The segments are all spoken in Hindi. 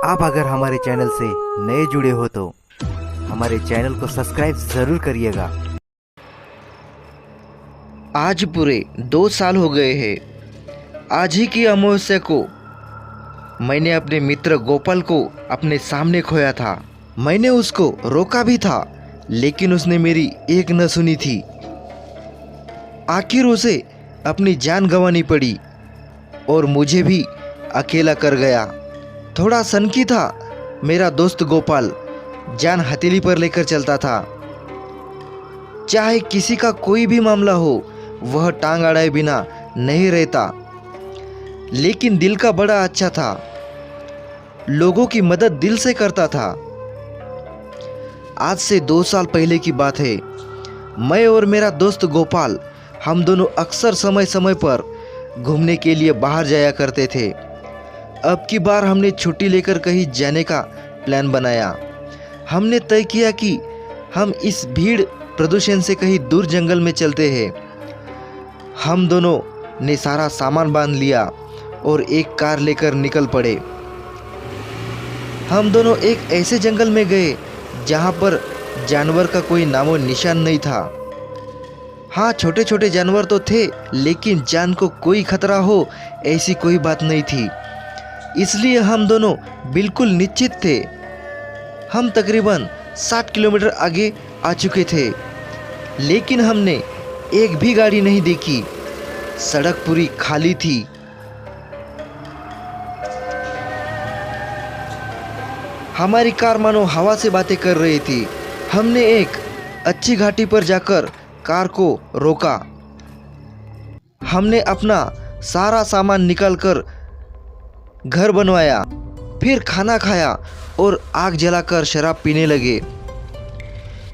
आप अगर हमारे चैनल से नए जुड़े हो तो हमारे चैनल को सब्सक्राइब जरूर करिएगा। आज पूरे 2 साल हो गए हैं। आज ही की अमावस्या को मैंने अपने मित्र गोपाल को अपने सामने खोया था। मैंने उसको रोका भी था, लेकिन उसने मेरी एक न सुनी थी। आखिर उसे अपनी जान गंवानी पड़ी और मुझे भी अकेला कर गया। थोड़ा सनकी था मेरा दोस्त गोपाल, जान हथेली पर लेकर चलता था। चाहे किसी का कोई भी मामला हो, वह टांग अड़ाए बिना नहीं रहता। लेकिन दिल का बड़ा अच्छा था, लोगों की मदद दिल से करता था। आज से 2 साल पहले की बात है। मैं और मेरा दोस्त गोपाल, हम दोनों अक्सर समय समय पर घूमने के लिए बाहर जाया करते थे। अब की बार हमने छुट्टी लेकर कहीं जाने का प्लान बनाया। हमने तय किया कि हम इस भीड़ प्रदूषण से कहीं दूर जंगल में चलते हैं। हम दोनों ने सारा सामान बांध लिया और एक कार लेकर निकल पड़े। हम दोनों एक ऐसे जंगल में गए जहां पर जानवर का कोई नामो निशान नहीं था। हाँ, छोटे छोटे जानवर तो थे, लेकिन जान को कोई खतरा हो ऐसी कोई बात नहीं थी। इसलिए हम दोनों बिल्कुल निश्चित थे। हम तकरीबन 60 किलोमीटर आगे आ चुके थे, लेकिन हमने एक भी गाड़ी नहीं देखी। सड़क पूरी खाली थी। हमारी कार मानो हवा से बातें कर रही थी। हमने एक अच्छी घाटी पर जाकर कार को रोका। हमने अपना सारा सामान निकालकर घर बनवाया, फिर खाना खाया और आग जलाकर शराब पीने लगे।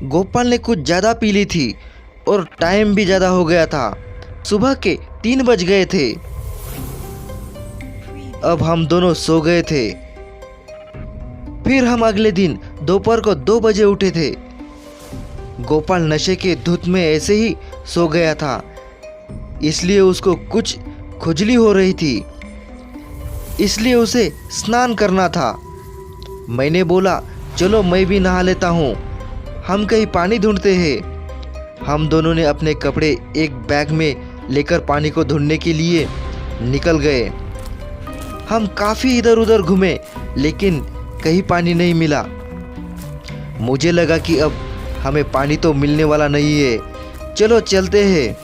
गोपाल ने कुछ ज़्यादा पी ली थी और टाइम भी ज़्यादा हो गया था। सुबह के 3 बज गए थे। अब हम दोनों सो गए थे। फिर हम अगले दिन दोपहर को 2 बजे उठे थे। गोपाल नशे के धुत में ऐसे ही सो गया था, इसलिए उसको कुछ खुजली हो रही थी, इसलिए उसे स्नान करना था। मैंने बोला, चलो मैं भी नहा लेता हूँ, हम कहीं पानी ढूंढते हैं। हम दोनों ने अपने कपड़े एक बैग में लेकर पानी को ढूंढने के लिए निकल गए। हम काफ़ी इधर उधर घूमे, लेकिन कहीं पानी नहीं मिला। मुझे लगा कि अब हमें पानी तो मिलने वाला नहीं है, चलो चलते हैं।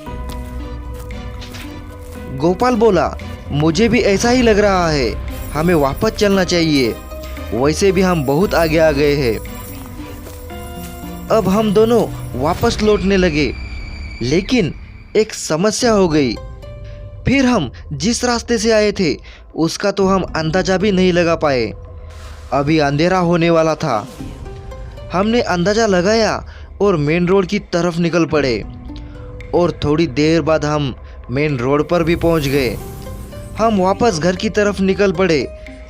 गोपाल बोला, मुझे भी ऐसा ही लग रहा है, हमें वापस चलना चाहिए। वैसे भी हम बहुत आगे आ गए हैं। अब हम दोनों वापस लौटने लगे, लेकिन एक समस्या हो गई। फिर हम जिस रास्ते से आए थे उसका तो हम अंदाजा भी नहीं लगा पाए। अभी अंधेरा होने वाला था। हमने अंदाजा लगाया और मेन रोड की तरफ निकल पड़े, और थोड़ी देर बाद हम मेन रोड पर भी पहुंच गए। हम वापस घर की तरफ निकल पड़े,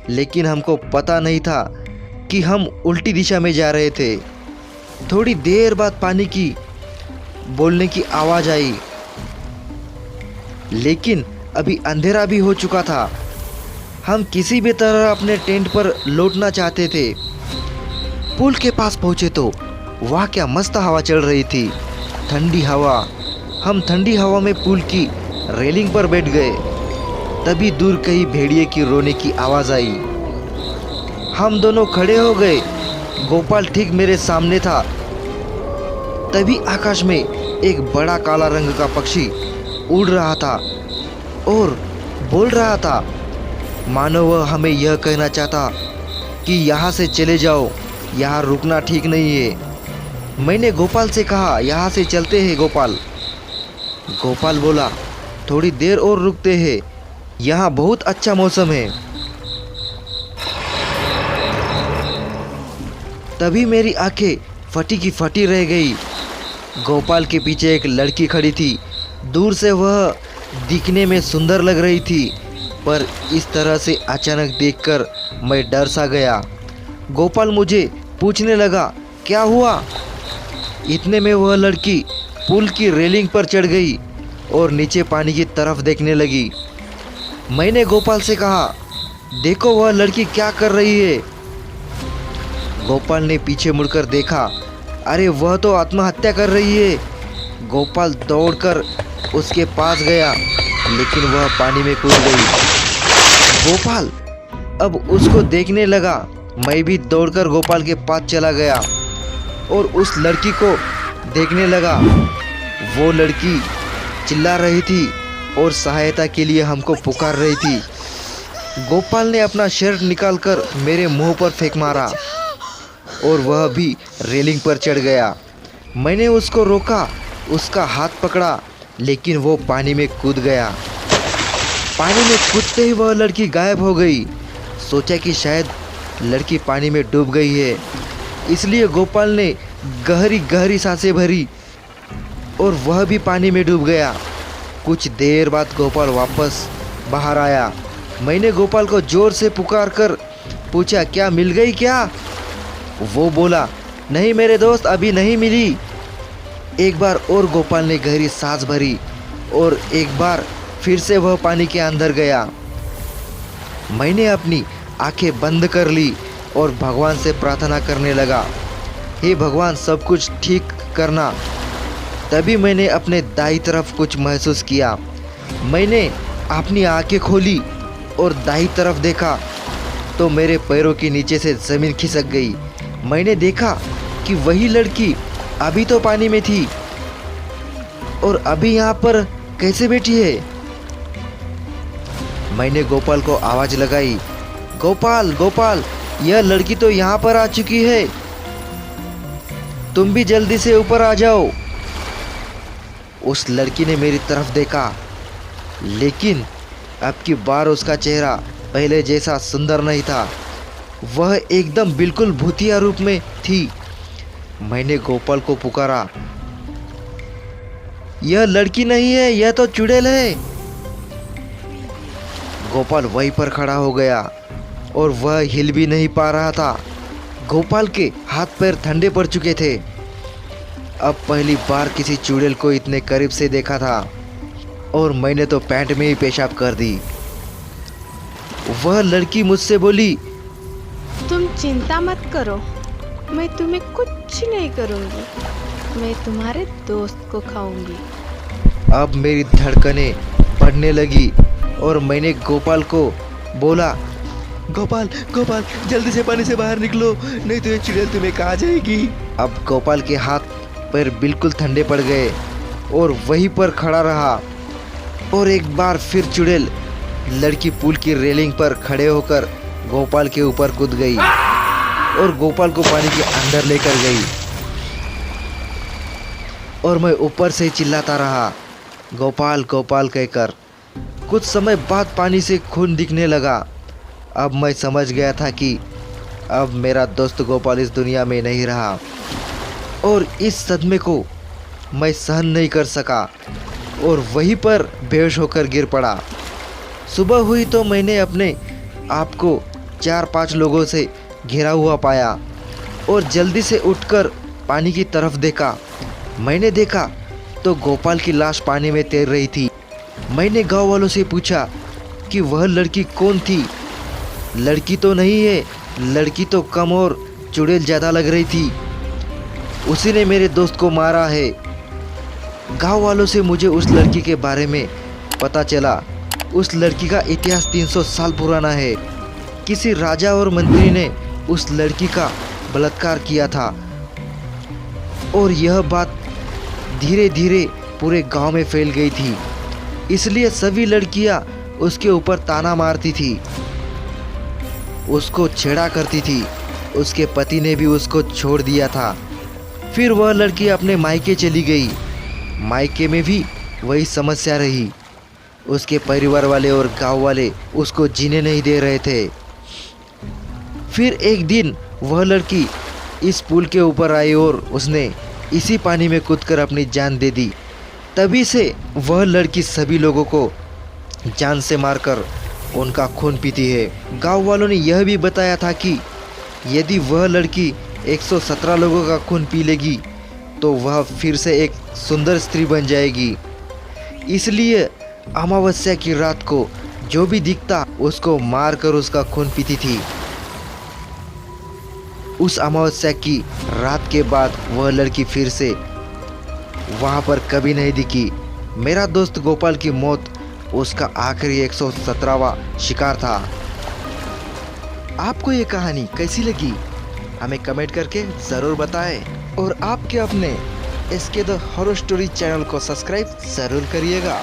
लेकिन हमको पता नहीं था कि हम उल्टी दिशा में जा रहे थे। थोड़ी देर बाद पानी की बोलने की आवाज़ आई, लेकिन अभी अंधेरा भी हो चुका था। हम किसी भी तरह अपने टेंट पर लौटना चाहते थे। पुल के पास पहुँचे तो वाह क्या मस्त हवा चल रही थी, ठंडी हवा। हम ठंडी हवा में पुल की रेलिंग पर बैठ गए। तभी दूर कहीं भेड़िए की रोने की आवाज़ आई। हम दोनों खड़े हो गए। गोपाल ठीक मेरे सामने था। तभी आकाश में एक बड़ा काला रंग का पक्षी उड़ रहा था और बोल रहा था, मानो वह हमें यह कहना चाहता कि यहाँ से चले जाओ, यहाँ रुकना ठीक नहीं है। मैंने गोपाल से कहा, यहाँ से चलते हैं गोपाल। गोपाल बोला, थोड़ी देर और रुकते हैं, यहाँ बहुत अच्छा मौसम है। तभी मेरी आंखें फटी की फटी रह गई। गोपाल के पीछे एक लड़की खड़ी थी। दूर से वह दिखने में सुंदर लग रही थी, पर इस तरह से अचानक देखकर मैं डर सा गया। गोपाल मुझे पूछने लगा, क्या हुआ? इतने में वह लड़की पुल की रेलिंग पर चढ़ गई और नीचे पानी की तरफ देखने लगी। मैंने गोपाल से कहा, देखो वह लड़की क्या कर रही है। गोपाल ने पीछे मुड़कर देखा, अरे वह तो आत्महत्या कर रही है। गोपाल दौड़कर उसके पास गया, लेकिन वह पानी में कूद गई। गोपाल अब उसको देखने लगा। मैं भी दौड़कर गोपाल के पास चला गया और उस लड़की को देखने लगा। वो लड़की चिल्ला रही थी और सहायता के लिए हमको पुकार रही थी। गोपाल ने अपना शर्ट निकालकर मेरे मुंह पर फेंक मारा और वह भी रेलिंग पर चढ़ गया। मैंने उसको रोका, उसका हाथ पकड़ा, लेकिन वो पानी में कूद गया। पानी में कूदते ही वह लड़की गायब हो गई। सोचा कि शायद लड़की पानी में डूब गई है, इसलिए गोपाल ने गहरी गहरी सांसें भरी और वह भी पानी में डूब गया। कुछ देर बाद गोपाल वापस बाहर आया। मैंने गोपाल को जोर से पुकार कर पूछा, क्या मिल गई क्या? वो बोला, नहीं मेरे दोस्त, अभी नहीं मिली। एक बार और गोपाल ने गहरी सांस भरी और एक बार फिर से वह पानी के अंदर गया। मैंने अपनी आंखें बंद कर ली और भगवान से प्रार्थना करने लगा, हे भगवान सब कुछ ठीक करना। तभी मैंने अपने दाई तरफ कुछ महसूस किया। मैंने अपनी आंखें खोली और दाई तरफ देखा तो मेरे पैरों के नीचे से ज़मीन खिसक गई। मैंने देखा कि वही लड़की अभी तो पानी में थी और अभी यहाँ पर कैसे बैठी है। मैंने गोपाल को आवाज़ लगाई, गोपाल गोपाल, यह लड़की तो यहाँ पर आ चुकी है, तुम भी जल्दी से ऊपर आ जाओ। उस लड़की ने मेरी तरफ देखा, लेकिन अब की बार उसका चेहरा पहले जैसा सुंदर नहीं था। वह एकदम बिल्कुल भूतिया रूप में थी। मैंने गोपाल को पुकारा, यह लड़की नहीं है, यह तो चुड़ैल है। गोपाल वहीं पर खड़ा हो गया और वह हिल भी नहीं पा रहा था। गोपाल के हाथ पैर ठंडे पड़ चुके थे। अब पहली बार किसी चुड़ैल को इतने करीब से देखा था और मैंने तो पैंट में ही पेशाब कर दी। वह लड़की मुझसे बोली, तुम चिंता मत करो, मैं तुम्हें कुछ नहीं करूंगी, मैं तुम्हारे दोस्त को खाऊंगी। अब मेरी धड़कनें बढ़ने लगी और मैंने गोपाल को बोला, गोपाल गोपाल जल्दी से पानी से बाहर निकलो, नहीं तो ये चुड़ैल तुम्हें खा जाएगी। अब गोपाल के हाथ पैर बिल्कुल ठंडे पड़ गए और वहीं पर खड़ा रहा और एक बार फिर चुड़ैल लड़की पुल की रेलिंग पर खड़े होकर गोपाल के ऊपर कूद गई और गोपाल को पानी के अंदर लेकर गई और मैं ऊपर से चिल्लाता रहा, गोपाल गोपाल कहकर। कुछ समय बाद पानी से खून दिखने लगा। अब मैं समझ गया था कि अब मेरा दोस्त गोपाल इस दुनिया में नहीं रहा और इस सदमे को मैं सहन नहीं कर सका और वहीं पर बेहोश होकर गिर पड़ा। सुबह हुई तो मैंने अपने आप को 4-5 लोगों से घिरा हुआ पाया और जल्दी से उठकर पानी की तरफ देखा। मैंने देखा तो गोपाल की लाश पानी में तैर रही थी। मैंने गांव वालों से पूछा कि वह लड़की कौन थी। लड़की तो नहीं है, लड़की तो कम और चुड़ैल ज़्यादा लग रही थी, उसी ने मेरे दोस्त को मारा है। गांव वालों से मुझे उस लड़की के बारे में पता चला। उस लड़की का इतिहास 300 साल पुराना है। किसी राजा और मंत्री ने उस लड़की का बलात्कार किया था और यह बात धीरे धीरे पूरे गांव में फैल गई थी। इसलिए सभी लड़कियां उसके ऊपर ताना मारती थी, उसको छेड़ा करती थी। उसके पति ने भी उसको छोड़ दिया था। फिर वह लड़की अपने मायके चली गई। मायके में भी वही समस्या रही। उसके परिवार वाले और गांव वाले उसको जीने नहीं दे रहे थे। फिर एक दिन वह लड़की इस पुल के ऊपर आई और उसने इसी पानी में कूदकर अपनी जान दे दी। तभी से वह लड़की सभी लोगों को जान से मारकर उनका खून पीती है। गांव वालों ने यह भी बताया था कि यदि वह लड़की 117 लोगों का खून पी लेगी तो वह फिर से एक सुंदर स्त्री बन जाएगी। इसलिए अमावस्या की रात को जो भी दिखता उसको मार कर उसका खून पीती थी। उस अमावस्या की रात के बाद वह लड़की फिर से वहाँ पर कभी नहीं दिखी। मेरा दोस्त गोपाल की मौत उसका आखिरी 117वां शिकार था। आपको ये कहानी कैसी लगी हमें कमेंट करके ज़रूर बताएं और आपके अपने SK the horror story channel को सब्सक्राइब ज़रूर करिएगा।